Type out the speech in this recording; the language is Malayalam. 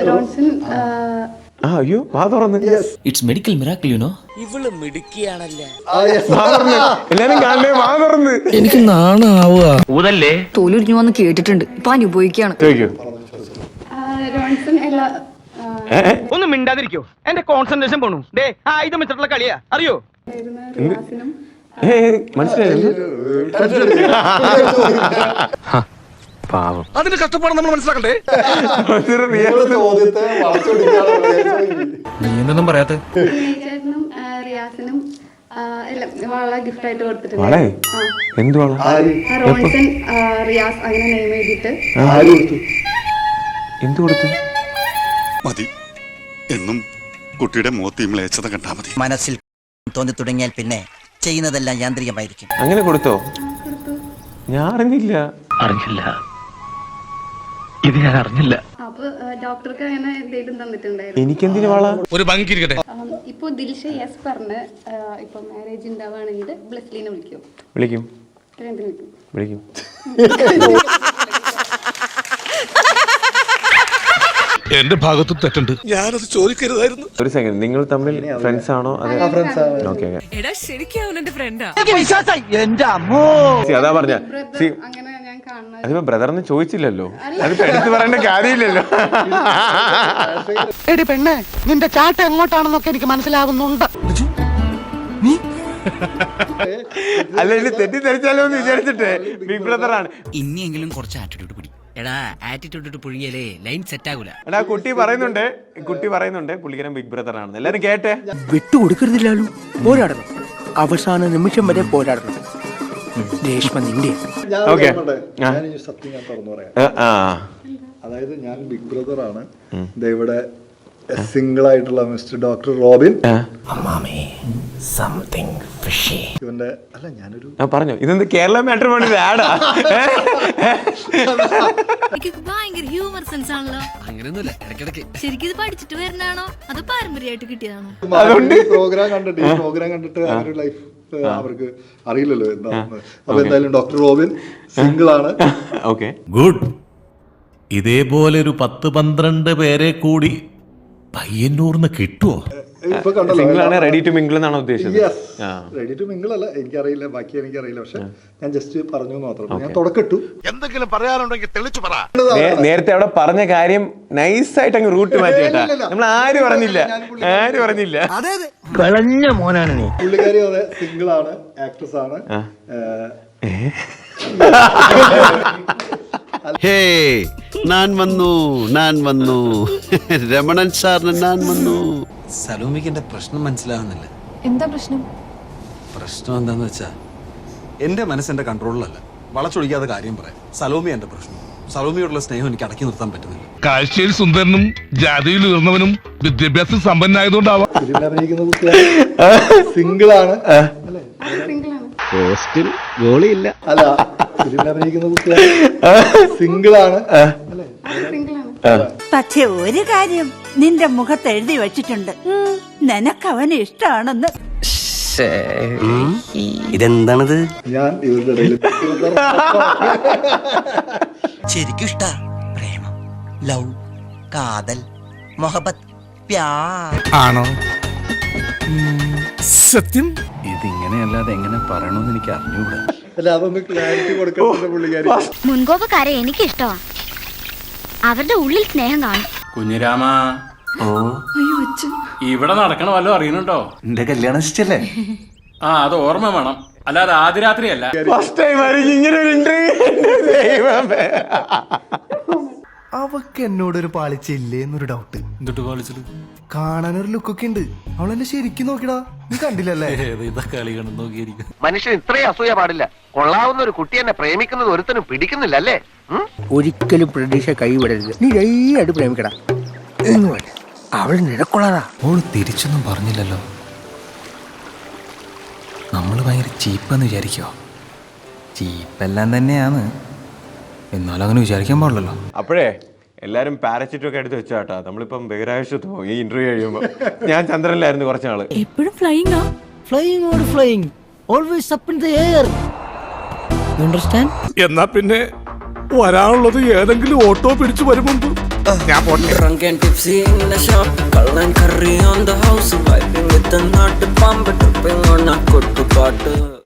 റോൺസൺ. അയ്യോ വാ തുറന്ന്. It's medical miracle you know. ഇവള് മിടുക്കിയാണല്ലേ. എല്ലാരും കാണലേ വാ തുറന്ന്. എനിക്ക് നാണാവുക. ഊതല്ലേ തോലുരിഞ്ഞു വന്ന് കേട്ടിട്ടുണ്ട്, ഇപ്പൊ അനുഭവിക്കാണ്. ചോദിക്കൂ. റോൺസൺ എല്ലാ ഒന്നും മിണ്ടാതിരിക്കോ, എന്റെ കോൺസെൻട്രേഷൻ പോണു. ഇത് വെച്ചിട്ടുള്ള കളിയാ അറിയോ? റിയാസിനും മനസ്സിലായില്ല. പാവം. അതിന്റെ കഷ്ടപ്പാട് നമ്മൾ മനസ്സിലാക്കണ്ടേ. നീ എന്തൊന്നും പറയാത്ത. ചേട്ടനും റിയാസിനും എല്ലാം വളരെ ഗിഫ്റ്റ് ആയിട്ട് കൊടുത്തിട്ടുണ്ട്. എന്ത് വള? റോൺസൺ റിയാസ് അങ്ങനെ നെയിം എഴുതിയിട്ട്. എന്ത് കൊടുത്തു? മതി എന്നും കുട്ടിയുടെ മുഖത്ത് മ്ലേച്ഛത കണ്ടാ മതി. മനസ്സിൽ തോന്നി തുടങ്ങിയാൽ പിന്നെ ചെയ്യുന്നതെല്ലാം യാന്ത്രികമായിരിക്കും. അങ്ങനെ കൊടുത്തോ? ഞാൻ അറിഞ്ഞില്ല. ഇത് ഞാൻ അറിഞ്ഞില്ല. അപ്പൊ ഡോക്ടർക്ക് അങ്ങനെ എന്തെങ്കിലും തന്നിട്ടുണ്ടായിരുന്നു. എനിക്കെന്തിനു വള? ഒരു ഭംഗിരിക്കട്ടെ. ഇപ്പൊ ദിൽഷ യെസ് പറഞ്ഞ് ഇപ്പൊ മാരേജ് ഉണ്ടാവുകയാണെങ്കിൽ ബ്ലെസ്ലിനെ വിളിക്കും. വിളിക്കും വിളിക്കും. വിളിക്കും. എന്റെ ഭാഗത്ത് തെറ്റുണ്ട്, ഞാനത് ചോദിക്കരുതായിരുന്നു. ഒരു സെക്കൻഡ്, നിങ്ങൾ തമ്മിൽ ഫ്രണ്ട്സ് ആണോ? ഓക്കെ അതാ പറഞ്ഞ. അങ്ങനെ ഞാൻ കാണുന്നത്. അതിപ്പോ ബ്രദറിന് ചോദിച്ചില്ലല്ലോ, അതിപ്പോ എടുത്ത് പറയേണ്ട കാര്യമില്ലല്ലോ. എടി പെണ്ണെ, നിന്റെ ചാട്ട എങ്ങോട്ടാണെന്നൊക്കെ എനിക്ക് മനസ്സിലാവുന്നുണ്ട്. അല്ല ഇനി തെറ്റിദ്ധരിച്ചാലോ എന്ന് വിചാരിച്ചിട്ട് ബിഗ് ബ്രദർ ആണ്. ഇനിയെങ്കിലും കുറച്ച് ആറ്റിറ്റ്യൂഡ് പിടി. എടാ ആറ്റിറ്റ്യൂഡ് ഇട്ട് പുഴിയല്ലേ ലൈൻ സെറ്റ് ആകൂല. എടാ കുട്ടി പറയുന്നുണ്ട് പുള്ളിക്കാരൻ ബിഗ് ബ്രദർ ആണെന്ന്. എല്ലാരും കേട്ടെ. വിട്ടുകൊടുക്കരുതില്ലാലും പോരാടണം, അവസാന നിമിഷം വരെ പോരാടണം. രേഷ്മ നിന്റെ സത്യം ഞാൻ തുറന്നു പറയാം. അതായത് ഞാൻ ബിഗ് ബ്രദർ ആണ്. ഇവിടെ സിംഗിൾ ആയിട്ടുള്ള മിസ്റ്റർ ഡോക്ടർ റോബിൻ. ഇവന്റെ അല്ല ഞാനൊരു പറഞ്ഞു. ഇതെന്ത് കേരള മാട്രിമോണി ആടാ? ഭയങ്കര ഹ്യൂമർ സെൻസ് ആണല്ലോ. അങ്ങനെയൊന്നുമില്ല, ഇടയ്ക്കിടയ്ക്ക്. ശരിക്കും ഇത് പഠിച്ചിട്ട് വരുന്നതാണോ അതോ പാരമ്പര്യമായിട്ട് കിട്ടിയതാണോ? പ്രോഗ്രാം കണ്ടിട്ട് അവരുടെ ലൈഫ് അവർക്ക് അറിയില്ലല്ലോ എന്താണെന്ന്. അപ്പൊ എന്തായാലും ഡോക്ടർ റോബിൻ സിംഗിൾ ആണ്. Okay good. ഇതേപോലെ ഒരു 10-12 പേരെ കൂടി പയ്യന്നൂർന്ന് കിട്ടുമോ? സിംഗിൾ ആണ്, റെഡി ടു മിംഗിൾ എന്നാണ് ഉദ്ദേശിച്ചത്. റെഡി ടു മിംഗിൾ അല്ല, എനിക്കറിയില്ല, ബാക്കി എനിക്കറിയില്ല. പക്ഷെ ഞാൻ ജസ്റ്റ് പറഞ്ഞു മാത്രം. ഞാൻ തുടക്കട്ടു. എന്തെങ്കിലും പറയാനുണ്ടെങ്കിൽ തെളിച്ചു പറ. നേരത്തെ അവിടെ പറഞ്ഞ കാര്യം നൈസായിട്ട് അങ്ങ് റൂട്ട് മാറ്റി കേട്ടാ. നമ്മൾ ആരും പറഞ്ഞില്ല. കളഞ്ഞ മോനാണ് നീ. പുള്ളിക്കാരി അതെ സിംഗിൾ ആണ്, ആക്ട്രസ് ആണ്. ഞാൻ വന്നു രമണൻ സാറിന് ഞാൻ വന്നു. സലോമിക്ക് എന്റെ പ്രശ്നം മനസ്സിലാവുന്നില്ല. എന്താ പ്രശ്നം? പ്രശ്നം എന്താന്ന് വെച്ചാ എന്റെ മനസ്സെന്റെ കൺട്രോളിലല്ല. വളച്ചൊടിക്കാതെ കാര്യം പറയാം. സലോമി എന്റെ പ്രശ്നം. സലോമിയോടുള്ള സ്നേഹം എനിക്ക് അടക്കി നിർത്താൻ പറ്റുന്നില്ല. കാഴ്ചയിൽ സുന്ദരനും ജാതിയിൽ ഉയർന്നവനും വിദ്യാഭ്യാസം സമ്പന്നായതുകൊണ്ടാവാം. അഭിനയിക്കുന്ന കുട്ടിയാണ്, സിംഗിൾ ആണ്. പോസ്റ്റിൽ ഗോളിയില്ല. അല്ല, ഫിലിമിൽ അഭിനയിക്കുന്ന കുട്ടിയാണ്, സിംഗിൾ ആണ്. പക്ഷെ ഒരു കാര്യം നിന്റെ മുഖത്ത് എഴുതി വെച്ചിട്ടുണ്ട്, നിനക്ക് അവന് ഇഷ്ടമാണെന്ന്. ഇതെന്താണത്? ഞാൻ ഇവരുടെ ഇടയിൽ ശരിക്കും ഇഷ്ട പ്രേമം, ലവ്, കാതൽ, മൊഹബത്ത്, പ്യാർ ആണോ? സത്യം ഇതിങ്ങനെയല്ലാതെ എങ്ങനെ പറയണമെന്ന് എനിക്ക് അറിഞ്ഞൂടാ. അല്ല, അതൊന്ന് ക്ലാരിറ്റി കൊടുക്കട്ടെ പുള്ളിക്കാരി. മുൻകോപക്കാരെ എനിക്ക് ഇഷ്ടമാണ്, അവരുടെ ഉള്ളിൽ സ്നേഹം കാണും. കുഞ്ഞിരാമ, ഇവിടെ നടക്കണ വല്ലോ അറിയണുണ്ടോ? എന്റെ കല്യാണം ഇഷ്ടല്ലേ? അത് ഓർമ്മ വേണം, അല്ലാതെ ആദ്യ രാത്രിയല്ല. ഫസ്റ്റ് ടൈം ആയിരിക്കും ഇങ്ങനെ ഒരു ഇന്റർവ്യൂ. അവക്ക് എന്നോടൊരു പാളിച്ചില്ലേ എന്നൊരു ഡൗട്ട്. എന്തിട്ട് കളിച്ചത്? കാണാനൊരു ലുക്കൊക്കെ ഉണ്ട്. അവളെന്നെ ശരിക്കും നോക്കിടാ, നീ കണ്ടില്ലല്ലേ? ഇതൊക്കെ കളി കണ്ടു നോക്കിയിരിക്കും. മനുഷ്യൻ ഇത്രയും അസൂയ പാടില്ല. കൊള്ളാവുന്ന ഒരു കുട്ടി എന്നെ പ്രേമിക്കുന്നത് ഒരുത്തനും പിടിക്കുന്നില്ല അല്ലേ? ഒരിക്കലും പ്രതീക്ഷ കൈവിടരുത്. നീ ധൈര്യമായിട്ട് പ്രേമിക്കടാ. അവൾ നിരക്കൊള്ളാതാ. ഓള് തിരിച്ചൊന്നും പറഞ്ഞില്ലല്ലോ. നമ്മൾ ഭയങ്കര ചീപ്പെന്ന് വിചാരിക്കോ? ചീപ്പെല്ലാം തന്നെയാണ്, എന്നാലും അങ്ങനെ വിചാരിക്കാൻ പാടില്ലല്ലോ. അപ്പോഴേ എല്ലാരും പാരച്യൂട്ടൊക്കെ എടുത്ത് വെച്ചാട്ടാ. നമ്മളിപ്പം ബഹിരാകാശത്ത് പോകും ഈ ഇന്റർവ്യൂ കഴിയുമ്പോ. ഞാൻ ചന്ദ്രനിലായിരുന്നു കുറച്ച് നാള്. എപ്പോഴും flying flying always up in the air. You understand? എന്നാ പിന്നെ വരാനുള്ളത് ഏതെങ്കിലും ഓട്ടോ പിടിച്ചു വരും മുമ്പ് ഞാൻ പോട്ടെ. Drunk and tipsy in the shop, Kallan curry on the house, vibing with the nut, pump tripping on a good to